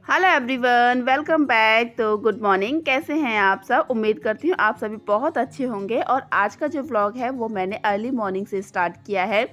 Hello everyone, welcome back. तो good morning, कैसे हैं आप सब। उम्मीद करती हूँ आप सभी बहुत अच्छे होंगे। और आज का जो व्लॉग है वो मैंने अर्ली मॉर्निंग से स्टार्ट किया है।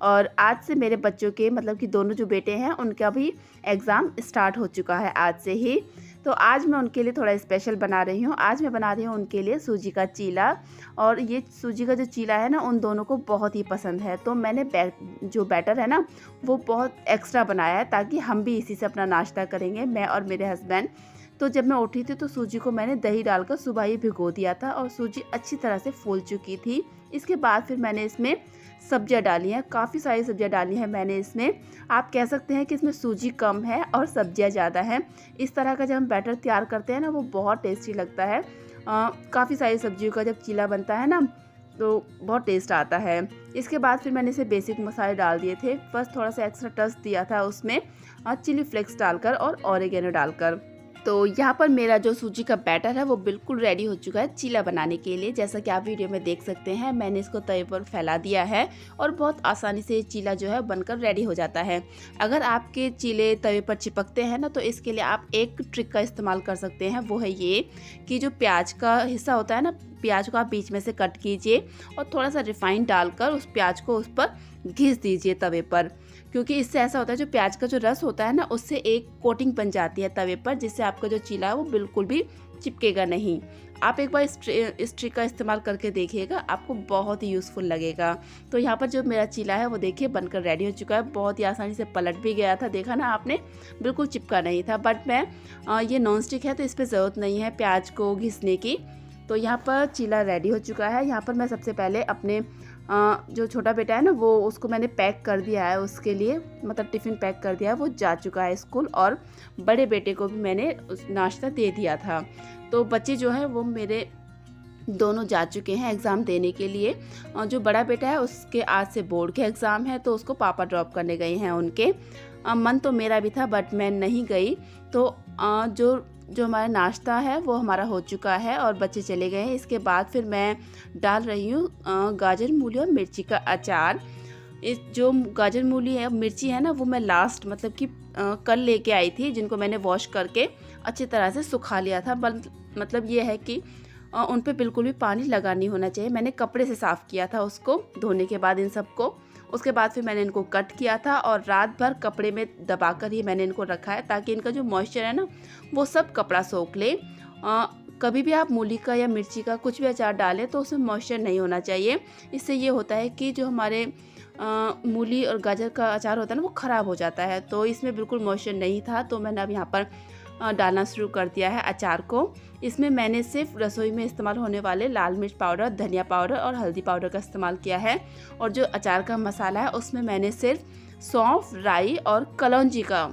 और आज से मेरे बच्चों के मतलब कि दोनों जो बेटे हैं उनका भी एग्ज़ाम स्टार्ट हो चुका है आज से ही। तो आज मैं उनके लिए थोड़ा स्पेशल बना रही हूँ। आज मैं बना रही हूँ उनके लिए सूजी का चीला। और ये सूजी का जो चीला है ना उन दोनों को बहुत ही पसंद है। तो मैंने जो बैटर है ना वो बहुत एक्स्ट्रा बनाया है ताकि हम भी इसी से अपना नाश्ता करेंगे, मैं और मेरे हस्बैंड। तो जब मैं उठी थी तो सूजी को मैंने दही डालकर सुबह ही भिगो दिया था और सूजी अच्छी तरह से फूल चुकी थी। इसके बाद फिर मैंने इसमें सब्जियां डाली हैं, काफ़ी सारी सब्जियां डाली हैं मैंने इसमें। आप कह सकते हैं कि इसमें सूजी कम है और सब्जियां ज़्यादा हैं। इस तरह का जब हम बैटर तैयार करते हैं ना वो बहुत टेस्टी लगता है। काफ़ी सारी सब्जियों का जब चीला बनता है ना तो बहुत टेस्ट आता है। इसके बाद फिर मैंने इसे बेसिक मसाले डाल दिए थे। बस थोड़ा सा एक्स्ट्रा टच दिया था उसमें चिली फ्लेक्स डालकर और ऑरिगेनो डालकर। तो यहाँ पर मेरा जो सूजी का बैटर है वो बिल्कुल रेडी हो चुका है चीला बनाने के लिए। जैसा कि आप वीडियो में देख सकते हैं मैंने इसको तवे पर फैला दिया है और बहुत आसानी से चीला जो है बनकर रेडी हो जाता है। अगर आपके चीले तवे पर चिपकते हैं ना तो इसके लिए आप एक ट्रिक का इस्तेमाल कर सकते हैं। वो है ये कि जो प्याज का हिस्सा होता है ना, प्याज को आप बीच में से कट कीजिए और थोड़ा सा रिफाइंड डालकर उस प्याज को उस पर घिस दीजिए तवे पर। क्योंकि इससे ऐसा होता है जो प्याज का जो रस होता है ना उससे एक कोटिंग बन जाती है तवे पर, जिससे आपका जो चीला है वो बिल्कुल भी चिपकेगा नहीं। आप एक बार इस ट्रिक का इस्तेमाल करके देखिएगा, आपको बहुत ही यूज़फुल लगेगा। तो यहाँ पर जो मेरा चीला है वो देखिए बनकर रेडी हो चुका है। बहुत ही आसानी से पलट भी गया था, देखा ना आपने, बिल्कुल चिपका नहीं था। बट मैं ये नॉन स्टिक है तो इस पर ज़रूरत नहीं है प्याज को घिसने की। तो यहाँ पर चीला रेडी हो चुका है। यहाँ पर मैं सबसे पहले अपने जो छोटा बेटा है ना वो उसको मैंने पैक कर दिया है, उसके लिए मतलब टिफ़िन पैक कर दिया है, वो जा चुका है स्कूल। और बड़े बेटे को भी मैंने नाश्ता दे दिया था। तो बच्चे जो है वो मेरे दोनों जा चुके हैं एग्ज़ाम देने के लिए। जो बड़ा बेटा है उसके आज से बोर्ड के एग्ज़ाम है तो उसको पापा ड्रॉप करने गए हैं उनके। मन तो मेरा भी था बट मैं नहीं गई। तो जो हमारा नाश्ता है वो हमारा हो चुका है और बच्चे चले गए हैं। इसके बाद फिर मैं डाल रही हूँ गाजर मूली और मिर्ची का अचार। इस जो गाजर मूली है मिर्ची है ना वो मैं लास्ट मतलब कि कल लेके आई थी, जिनको मैंने वॉश करके अच्छी तरह से सुखा लिया था। मतलब ये है कि उन पे बिल्कुल भी पानी लगा नहीं होना चाहिए। मैंने कपड़े से साफ़ किया था उसको धोने के बाद इन सबको। उसके बाद फिर मैंने इनको कट किया था और रात भर कपड़े में दबाकर ही मैंने इनको रखा है ताकि इनका जो मॉइस्चर है ना वो सब कपड़ा सोख ले। कभी भी आप मूली का या मिर्ची का कुछ भी अचार डालें तो उसमें मॉइस्चर नहीं होना चाहिए। इससे ये होता है कि जो हमारे मूली और गाजर का अचार होता है ना वो ख़राब हो जाता है। तो इसमें बिल्कुल मॉइस्चर नहीं था तो मैंने अब यहाँ पर डालना शुरू कर दिया है अचार को। इसमें मैंने सिर्फ रसोई में इस्तेमाल होने वाले लाल मिर्च पाउडर, धनिया पाउडर और हल्दी पाउडर का इस्तेमाल किया है। और जो अचार का मसाला है उसमें मैंने सिर्फ सौंफ, राई और कलौंजी का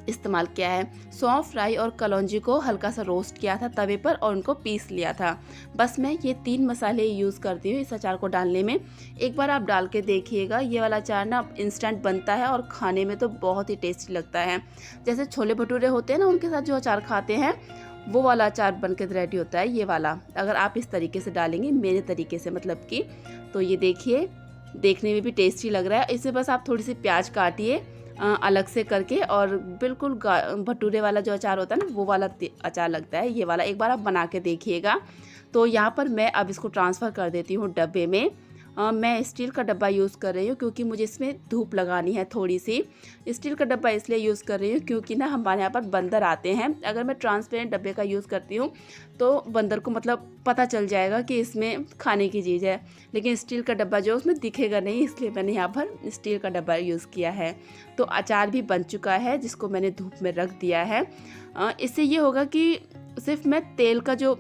इस्तेमाल किया है। सौंफ, राई और कलौंजी को हल्का सा रोस्ट किया था तवे पर और उनको पीस लिया था। बस मैं ये 3 मसाले यूज़ करती हूँ इस अचार को डालने में। एक बार आप डाल के देखिएगा, ये वाला अचार ना इंस्टेंट बनता है और खाने में तो बहुत ही टेस्टी लगता है। जैसे छोले भटूरे होते हैं ना उनके साथ जो अचार खाते हैं वो वाला अचार बन के रेडी होता है ये वाला, अगर आप इस तरीके से डालेंगे मेरे तरीके से मतलब कि। तो ये देखिए देखने में भी टेस्टी लग रहा है। इसमें बस आप थोड़ी सी प्याज काटिए अलग से करके और बिल्कुल भटूरे वाला जो अचार होता है ना वो वाला अचार लगता है ये वाला। एक बार आप बना के देखिएगा। तो यहाँ पर मैं अब इसको ट्रांसफ़र कर देती हूँ डब्बे में। मैं स्टील का डब्बा यूज़ कर रही हूँ क्योंकि मुझे इसमें धूप लगानी है थोड़ी सी। स्टील का डब्बा इसलिए यूज़ कर रही हूँ क्योंकि ना हमारे यहाँ पर बंदर आते हैं। अगर मैं ट्रांसपेरेंट डब्बे का यूज़ करती हूँ तो बंदर को मतलब पता चल जाएगा कि इसमें खाने की चीज़ है, लेकिन स्टील का डब्बा जो उसमें दिखेगा नहीं, इसलिए मैंने यहाँ पर स्टील का डब्बा यूज़ किया है। तो अचार भी बन चुका है जिसको मैंने धूप में रख दिया है। इससे ये होगा कि सिर्फ मैं तेल का जो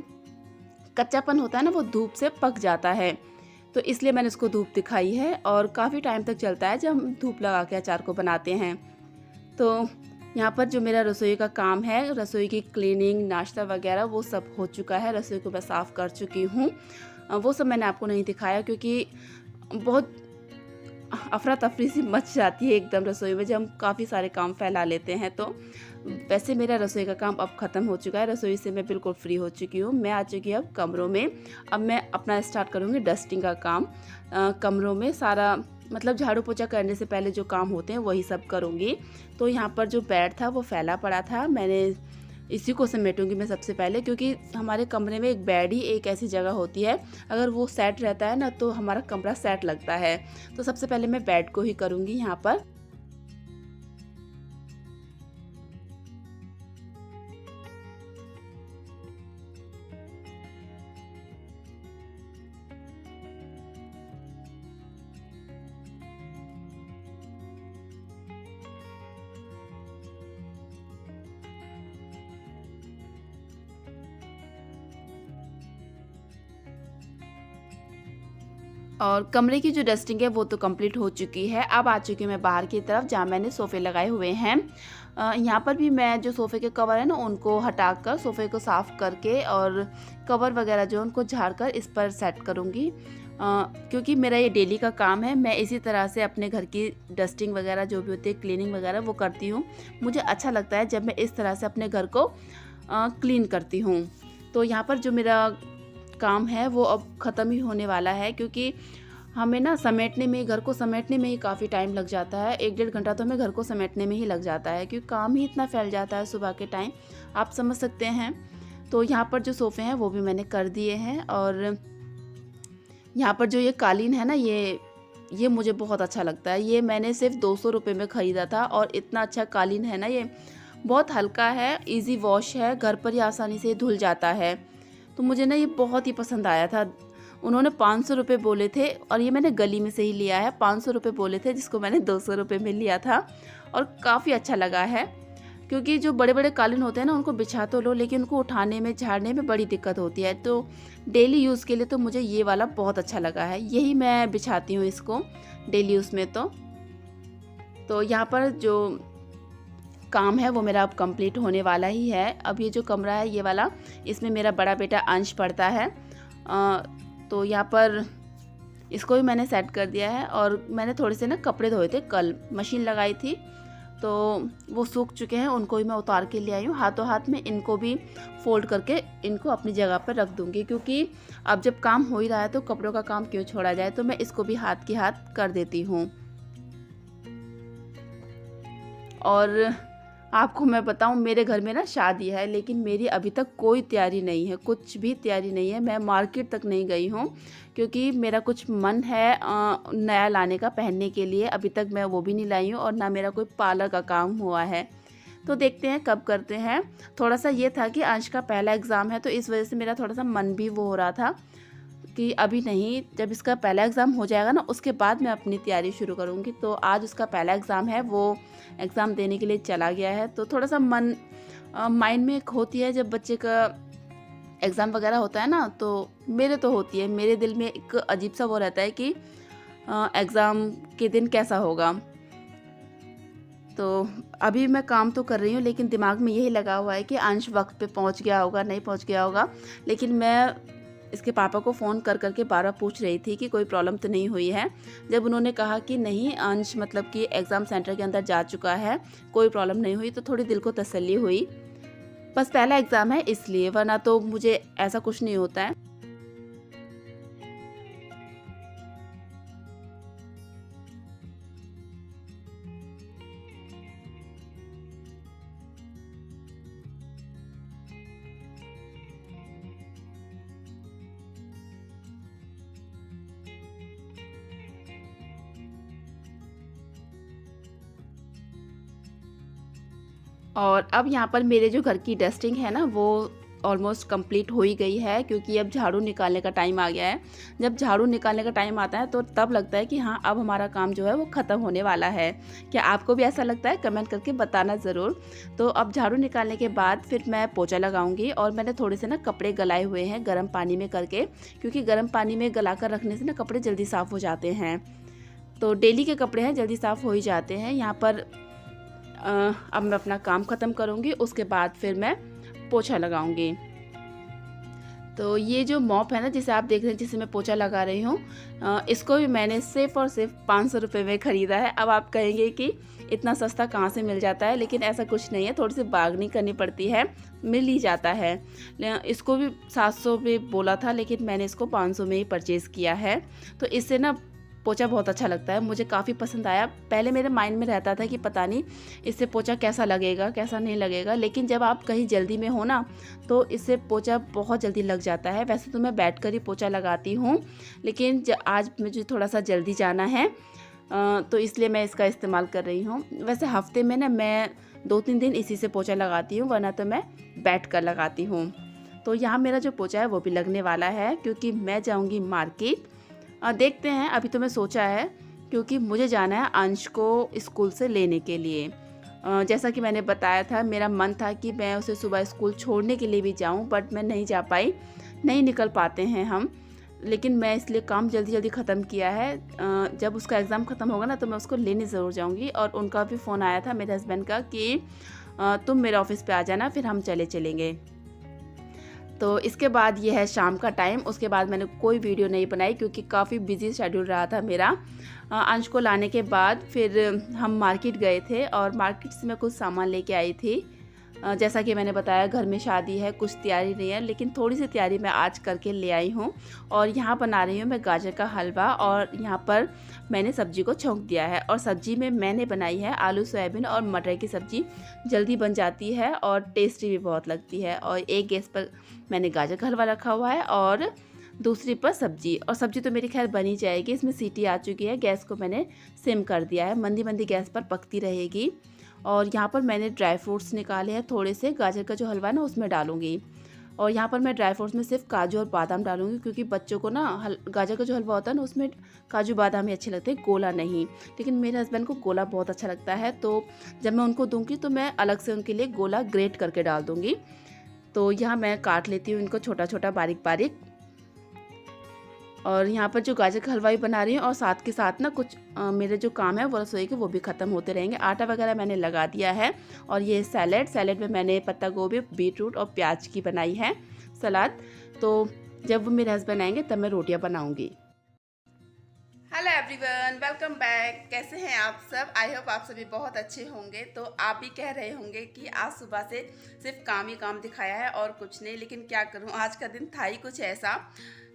कच्चापन होता है ना वो धूप से पक जाता है। तो इसलिए मैंने इसको धूप दिखाई है और काफ़ी टाइम तक चलता है जब हम धूप लगा के अचार को बनाते हैं। तो यहाँ पर जो मेरा रसोई का काम है, रसोई की क्लीनिंग, नाश्ता वगैरह वो सब हो चुका है। रसोई को मैं साफ़ कर चुकी हूँ। वो सब मैंने आपको नहीं दिखाया क्योंकि बहुत अफरा तफरी सी मच जाती है एकदम रसोई में जब हम काफ़ी सारे काम फैला लेते हैं। तो वैसे मेरा रसोई का काम अब ख़त्म हो चुका है, रसोई से मैं बिल्कुल फ्री हो चुकी हूँ। मैं आ चुकी हूँ अब कमरों में। अब मैं अपना स्टार्ट करूँगी डस्टिंग का काम। कमरों में सारा मतलब झाड़ू पोछा करने से पहले जो काम होते हैं वही सब करूँगी। तो यहाँ पर जो बेड था वो फैला पड़ा था, मैंने इसी को समेटूंगी मैं सबसे पहले, क्योंकि हमारे कमरे में एक बेड ही एक ऐसी जगह होती है, अगर वो सेट रहता है ना तो हमारा कमरा सेट लगता है। तो सबसे पहले मैं बेड को ही करूँगी यहाँ पर। और कमरे की जो डस्टिंग है वो तो कंप्लीट हो चुकी है। अब आ चुकी हूँ मैं बाहर की तरफ, जहाँ मैंने सोफ़े लगाए हुए हैं। यहाँ पर भी मैं जो सोफ़े के कवर है ना उनको हटाकर सोफ़े को साफ़ करके और कवर वगैरह जो उनको झाड़ कर इस पर सेट करूँगी। क्योंकि मेरा ये डेली का काम है, मैं इसी तरह से अपने घर की डस्टिंग वगैरह जो भी होती है, क्लीनिंग वगैरह वो करती हूँ। मुझे अच्छा लगता है जब मैं इस तरह से अपने घर को क्लीन करती हूँ। तो यहाँ पर जो मेरा काम है वो अब ख़त्म ही होने वाला है, क्योंकि हमें ना समेटने में, घर को समेटने में ही काफ़ी टाइम लग जाता है। 1-1.5 घंटा तो हमें घर को समेटने में ही लग जाता है, क्योंकि काम ही इतना फैल जाता है सुबह के टाइम, आप समझ सकते हैं। तो यहाँ पर जो सोफ़े हैं वो भी मैंने कर दिए हैं। और यहाँ पर जो ये कालीन है ना, ये मुझे बहुत अच्छा लगता है। ये मैंने सिर्फ 200 रुपये में ख़रीदा था और इतना अच्छा कालीन है ना, ये बहुत हल्का है, इजी वॉश है, घर पर ही आसानी से धुल जाता है। तो मुझे ना ये बहुत ही पसंद आया था। उन्होंने 500 रुपये बोले थे और ये मैंने गली में से ही लिया है। 500 रुपये बोले थे, जिसको मैंने 200 रुपये में लिया था और काफ़ी अच्छा लगा है। क्योंकि जो बड़े बड़े कालीन होते हैं ना उनको बिछा तो लो, लेकिन उनको उठाने में, झाड़ने में बड़ी दिक्कत होती है। तो डेली यूज़ के लिए तो मुझे ये वाला बहुत अच्छा लगा है, यही मैं बिछाती हूँ इसको डेली यूज़ में। तो यहाँ पर जो काम है वो मेरा अब कंप्लीट होने वाला ही है। अब ये जो कमरा है ये वाला, इसमें मेरा बड़ा बेटा अंश पढ़ता है। तो यहाँ पर इसको भी मैंने सेट कर दिया है। और मैंने थोड़े से ना कपड़े धोए थे, कल मशीन लगाई थी तो वो सूख चुके हैं, उनको भी मैं उतार के ले आई हूँ। हाथों हाथ में इनको भी फोल्ड करके इनको अपनी जगह पर रख दूँगी, क्योंकि अब जब काम हो ही रहा है तो कपड़ों का काम क्यों छोड़ा जाए। तो मैं इसको भी हाथ के हाथ कर देती हूँ। और आपको मैं बताऊं, मेरे घर में ना शादी है, लेकिन मेरी अभी तक कोई तैयारी नहीं है, कुछ भी तैयारी नहीं है। मैं मार्केट तक नहीं गई हूँ, क्योंकि मेरा कुछ मन है नया लाने का पहनने के लिए। अभी तक मैं वो भी नहीं लाई हूँ और ना मेरा कोई पार्लर का काम हुआ है। तो देखते हैं कब करते हैं। थोड़ा सा ये था कि अंश का पहला एग्ज़ाम है, तो इस वजह से मेरा थोड़ा सा मन भी वो हो रहा था कि अभी नहीं, जब इसका पहला एग्ज़ाम हो जाएगा ना उसके बाद मैं अपनी तैयारी शुरू करूँगी। तो आज उसका पहला एग्ज़ाम है, वो एग्ज़ाम देने के लिए चला गया है। तो थोड़ा सा मन माइंड में एक होती है, जब बच्चे का एग्ज़ाम वगैरह होता है ना, तो मेरे तो होती है, मेरे दिल में एक अजीब सा वो रहता है कि एग्ज़ाम के दिन कैसा होगा। तो अभी मैं काम तो कर रही हूँ, लेकिन दिमाग में यही लगा हुआ है कि अंश वक्त पे पहुँच गया होगा, नहीं पहुँच गया होगा। लेकिन मैं इसके पापा को फ़ोन कर करके बार बार पूछ रही थी कि कोई प्रॉब्लम तो नहीं हुई है। जब उन्होंने कहा कि नहीं, अंश मतलब कि एग्ज़ाम सेंटर के अंदर जा चुका है, कोई प्रॉब्लम नहीं हुई, तो थोड़ी दिल को तसल्ली हुई। बस पहला एग्ज़ाम है इसलिए, वरना तो मुझे ऐसा कुछ नहीं होता है। और अब यहाँ पर मेरे जो घर की डस्टिंग है ना वो ऑलमोस्ट कंप्लीट हो ही गई है, क्योंकि अब झाड़ू निकालने का टाइम आ गया है। जब झाड़ू निकालने का टाइम आता है तो तब लगता है कि हाँ, अब हमारा काम जो है वो ख़त्म होने वाला है। क्या आपको भी ऐसा लगता है? कमेंट करके बताना ज़रूर। तो अब झाड़ू निकालने के बाद फिर मैं पोछा लगाऊंगी। और मैंने थोड़े से ना कपड़े गलाए हुए हैं गर्म पानी में करके, क्योंकि गर्म पानी में गला कर रखने से ना कपड़े जल्दी साफ़ हो जाते हैं। तो डेली के कपड़े हैं, जल्दी साफ़ हो ही जाते हैं। यहाँ पर अब मैं अपना काम ख़त्म करूँगी, उसके बाद फिर मैं पोछा लगाऊंगी। तो ये जो मॉप है ना, जिसे आप देख रहे हैं, जिसे मैं पोछा लगा रही हूँ, इसको भी मैंने सिर्फ़ और सिर्फ 500 रुपये में ख़रीदा है। अब आप कहेंगे कि इतना सस्ता कहाँ से मिल जाता है, लेकिन ऐसा कुछ नहीं है, थोड़ी सी बार्गेनिंग करनी पड़ती है, मिल ही जाता है। इसको भी 700 में बोला था, लेकिन मैंने इसको 500 में ही परचेज़ किया है। तो इससे ना पोछा बहुत अच्छा लगता है, मुझे काफ़ी पसंद आया। पहले मेरे माइंड में रहता था कि पता नहीं इससे पोछा कैसा लगेगा, कैसा नहीं लगेगा, लेकिन जब आप कहीं जल्दी में हो ना, तो इससे पोछा बहुत जल्दी लग जाता है। वैसे तो मैं बैठकर ही पोछा लगाती हूँ, लेकिन आज मुझे थोड़ा सा जल्दी जाना है, तो इसलिए मैं इसका इस्तेमाल कर रही हूँ। वैसे हफ्ते में ना मैं 2-3 दिन इसी से पोछा लगाती हूँ, वरना तो मैं बैठ कर लगाती हूँ। तो यहाँ मेरा जो पोछा है वो भी लगने वाला है, क्योंकि मैं जाऊँगी मार्केट। देखते हैं, अभी तो मैं सोचा है, क्योंकि मुझे जाना है अंश को स्कूल से लेने के लिए। जैसा कि मैंने बताया था, मेरा मन था कि मैं उसे सुबह स्कूल छोड़ने के लिए भी जाऊं, बट मैं नहीं जा पाई, नहीं निकल पाते हैं हम। लेकिन मैं इसलिए काम जल्दी जल्दी ख़त्म किया है। जब उसका एग्ज़ाम ख़त्म होगा ना, तो मैं उसको लेने ज़रूर जाऊंगी। और उनका भी फ़ोन आया था मेरे हस्बैंड का कि तुम मेरे ऑफ़िस पे आ जाना, फिर हम चलेंगे। तो इसके बाद ये है शाम का टाइम। उसके बाद मैंने कोई वीडियो नहीं बनाई, क्योंकि काफ़ी बिजी शेड्यूल रहा था मेरा। अंश को लाने के बाद फिर हम मार्केट गए थे, और मार्केट से मैं कुछ सामान लेके आई थी। जैसा कि मैंने बताया, घर में शादी है, कुछ तैयारी नहीं है, लेकिन थोड़ी सी तैयारी मैं आज करके ले आई हूँ। और यहाँ बना रही हूँ मैं गाजर का हलवा, और यहाँ पर मैंने सब्ज़ी को छौंक दिया है। और सब्ज़ी में मैंने बनाई है आलू सोयाबीन और मटर की सब्ज़ी, जल्दी बन जाती है और टेस्टी भी बहुत लगती है। और एक गैस पर मैंने गाजर का हलवा रखा हुआ है, और दूसरी पर सब्ज़ी। और सब्ज़ी तो मेरी खैर बनी जाएगी, इसमें सीटी आ चुकी है। गैस को मैंने सिम कर दिया है, मंदी मंदी गैस पर पकती रहेगी। और यहाँ पर मैंने ड्राई फ्रूट्स निकाले हैं थोड़े से, गाजर का जो हलवा है ना उसमें डालूंगी। और यहाँ पर मैं ड्राई फ्रूट्स में सिर्फ काजू और बादाम डालूंगी, क्योंकि बच्चों को ना गाजर का जो हलवा होता है ना, उसमें काजू बादाम ही अच्छे लगते हैं, गोला नहीं। लेकिन मेरे हस्बैंड को गोला बहुत अच्छा लगता है, तो जब मैं उनको दूंगी तो मैं अलग से उनके लिए गोला ग्रेट करके डाल दूँगी। तो यहाँ मैं काट लेती हूँ इनको छोटा छोटा, बारीक बारीक। और यहाँ पर जो गाजर का हलवा भी बना रही हूँ, और साथ के साथ ना कुछ मेरे जो काम है वो रसोई के, वो भी ख़त्म होते रहेंगे। आटा वगैरह मैंने लगा दिया है। और ये सैलेड में मैंने पत्ता गोभी, बीटरूट और प्याज की बनाई है सलाद। तो जब वो मेरे हस्बैंड आएंगे तब मैं रोटियाँ बनाऊँगी। Hello everyone, welcome back. कैसे हैं आप सब? आई होप आप सभी बहुत अच्छे होंगे। तो आप भी कह रहे होंगे कि आज सुबह से सिर्फ काम ही काम दिखाया है और कुछ नहीं, लेकिन क्या करूं, आज का दिन था ही कुछ ऐसा,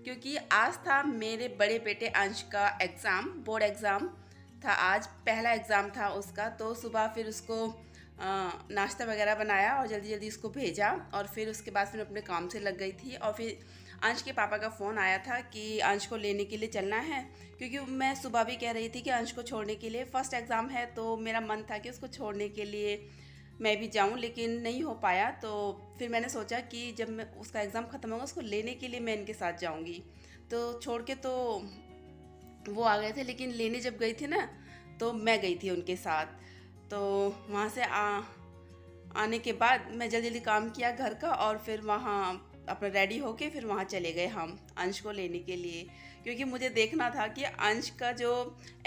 क्योंकि आज था मेरे बड़े बेटे अंश का एग्ज़ाम, बोर्ड एग्ज़ाम था आज, पहला एग्ज़ाम था उसका। तो सुबह फिर उसको नाश्ता वगैरह बनाया और जल्दी जल्दी उसको भेजा, और फिर उसके बाद फिर अपने काम से लग गई थी। और फिर अंश के पापा का फ़ोन आया था कि अंश को लेने के लिए चलना है, क्योंकि मैं सुबह भी कह रही थी कि अंश को छोड़ने के लिए, फ़र्स्ट एग्ज़ाम है तो मेरा मन था कि उसको छोड़ने के लिए मैं भी जाऊं, लेकिन नहीं हो पाया। तो फिर मैंने सोचा कि जब मैं उसका एग्ज़ाम ख़त्म होगा, उसको लेने के लिए मैं इनके साथ जाऊंगी। तो छोड़ के तो वो आ गए थे, लेकिन लेने जब गई थी ना, तो मैं गई थी उनके साथ। तो वहाँ से आने के बाद मैं जल्दी जल्दी काम किया घर का, और फिर वहाँ अपना रेडी होके फिर वहाँ चले गए हम अंश को लेने के लिए, क्योंकि मुझे देखना था कि अंश का जो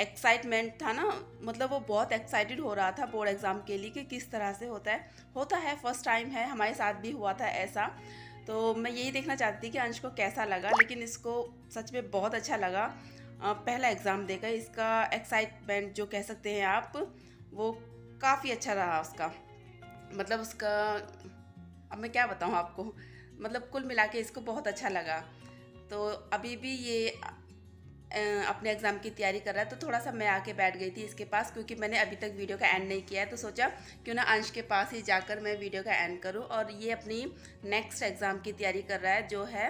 एक्साइटमेंट था ना, मतलब वो बहुत एक्साइटेड हो रहा था बोर्ड एग्ज़ाम के लिए कि किस तरह से होता है फर्स्ट टाइम है, हमारे साथ भी हुआ था ऐसा। तो मैं यही देखना चाहती थी कि अंश को कैसा लगा, लेकिन इसको सच में बहुत अच्छा लगा। पहला एग्ज़ाम देकर इसका एक्साइटमेंट जो कह सकते हैं आप, वो काफ़ी अच्छा रहा उसका। मतलब उसका, अब मैं क्या बताऊँ आपको, मतलब कुल मिला के इसको बहुत अच्छा लगा। तो अभी भी ये अपने एग्ज़ाम की तैयारी कर रहा है, तो थोड़ा सा मैं आके बैठ गई थी इसके पास, क्योंकि मैंने अभी तक वीडियो का एंड नहीं किया है। तो सोचा क्यों ना अंश के पास ही जाकर मैं वीडियो का एंड करूं। और ये अपनी नेक्स्ट एग्ज़ाम की तैयारी कर रहा है, जो है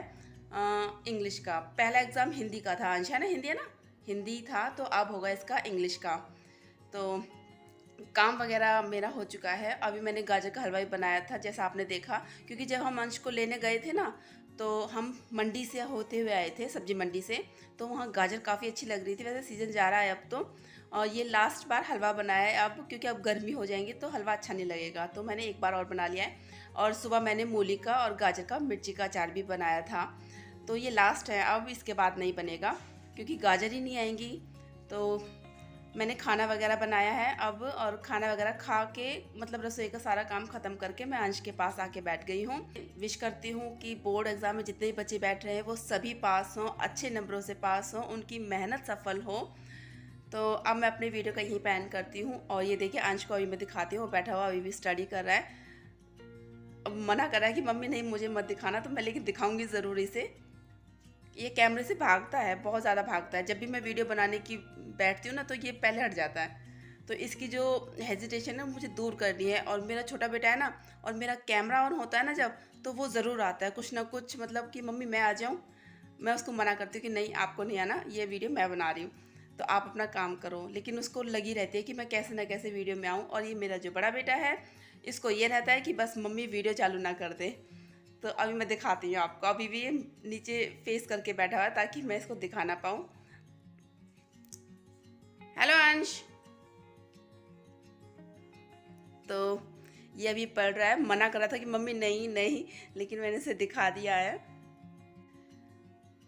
इंग्लिश का। पहला एग्ज़ाम हिंदी का था, अंश है ना, हिंदी है ना, हिंदी था, तो अब होगा इसका इंग्लिश का। तो काम वगैरह मेरा हो चुका है। अभी मैंने गाजर का हलवा भी बनाया था, जैसा आपने देखा, क्योंकि जब हम अंश को लेने गए थे ना, तो हम मंडी से होते हुए आए थे, सब्जी मंडी से। तो वहाँ गाजर काफ़ी अच्छी लग रही थी। वैसे सीज़न जा रहा है अब तो, और ये लास्ट बार हलवा बनाया है अब, क्योंकि अब गर्मी हो जाएंगी तो हलवा अच्छा नहीं लगेगा, तो मैंने एक बार और बना लिया है। और सुबह मैंने मूली का और गाजर का मिर्ची का अचार भी बनाया था। तो ये लास्ट है, अब इसके बाद नहीं बनेगा, क्योंकि गाजर ही नहीं आएंगी। तो मैंने खाना वगैरह बनाया है अब, और खाना वगैरह खा के मतलब रसोई का सारा काम ख़त्म करके मैं अंश के पास आके बैठ गई हूँ। विश करती हूँ कि बोर्ड एग्ज़ाम में जितने भी बच्चे बैठ रहे हैं वो सभी पास हों, अच्छे नंबरों से पास हों, उनकी मेहनत सफल हो। तो अब मैं अपनी वीडियो का यहीं पे एंड करती हूँ। और ये देखिए अंश को अभी मैं दिखाती हूँ, वो बैठा हुआ अभी भी स्टडी कर रहा है। अब मना कर रहा है कि मम्मी नहीं मुझे मत दिखाना, तो मैं लेकिन दिखाऊंगी ज़रूर इसे। ये कैमरे से भागता है, बहुत ज़्यादा भागता है। जब भी मैं वीडियो बनाने की बैठती हूँ ना तो ये पहले हट जाता है। तो इसकी जो हेजिटेशन है मुझे दूर करनी है। और मेरा छोटा बेटा है ना, और मेरा कैमरा ऑन होता है ना जब, तो वो ज़रूर आता है कुछ ना कुछ, मतलब कि मम्मी मैं आ जाऊँ। मैं उसको मना करती हूँ कि नहीं आपको नहीं आना, ये वीडियो मैं बना रही हूँ, तो आप अपना काम करो। लेकिन उसको लगी रहती है कि मैं कैसे ना कैसे वीडियो में आऊँ। और ये मेरा जो बड़ा बेटा है, इसको ये रहता है कि बस मम्मी वीडियो चालू ना कर दे। तो अभी मैं दिखाती हूँ आपको। अभी भी ये नीचे फेस करके बैठा हुआ है ताकि मैं इसको दिखा ना पाऊँ। हेलो अंश। तो ये अभी पढ़ रहा है, मना कर रहा था कि मम्मी नहीं नहीं, लेकिन मैंने इसे दिखा दिया है।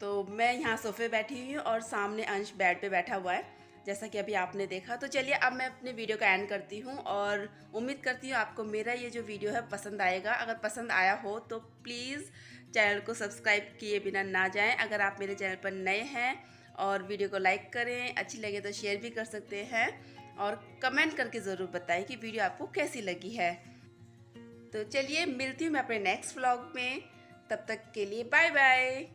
तो मैं यहाँ सोफे बैठी हुई हूँ और सामने अंश बेड पे बैठा हुआ है, जैसा कि अभी आपने देखा। तो चलिए अब मैं अपने वीडियो का एंड करती हूँ, और उम्मीद करती हूँ आपको मेरा ये जो वीडियो है पसंद आएगा। अगर पसंद आया हो तो प्लीज़ चैनल को सब्सक्राइब किए बिना ना जाएं। अगर आप मेरे चैनल पर नए हैं, और वीडियो को लाइक करें, अच्छी लगे तो शेयर भी कर सकते हैं, और कमेंट करके ज़रूर बताएं कि वीडियो आपको कैसी लगी है। तो चलिए मिलती हूँ मैं अपने नेक्स्ट व्लॉग में, तब तक के लिए बाय बाय।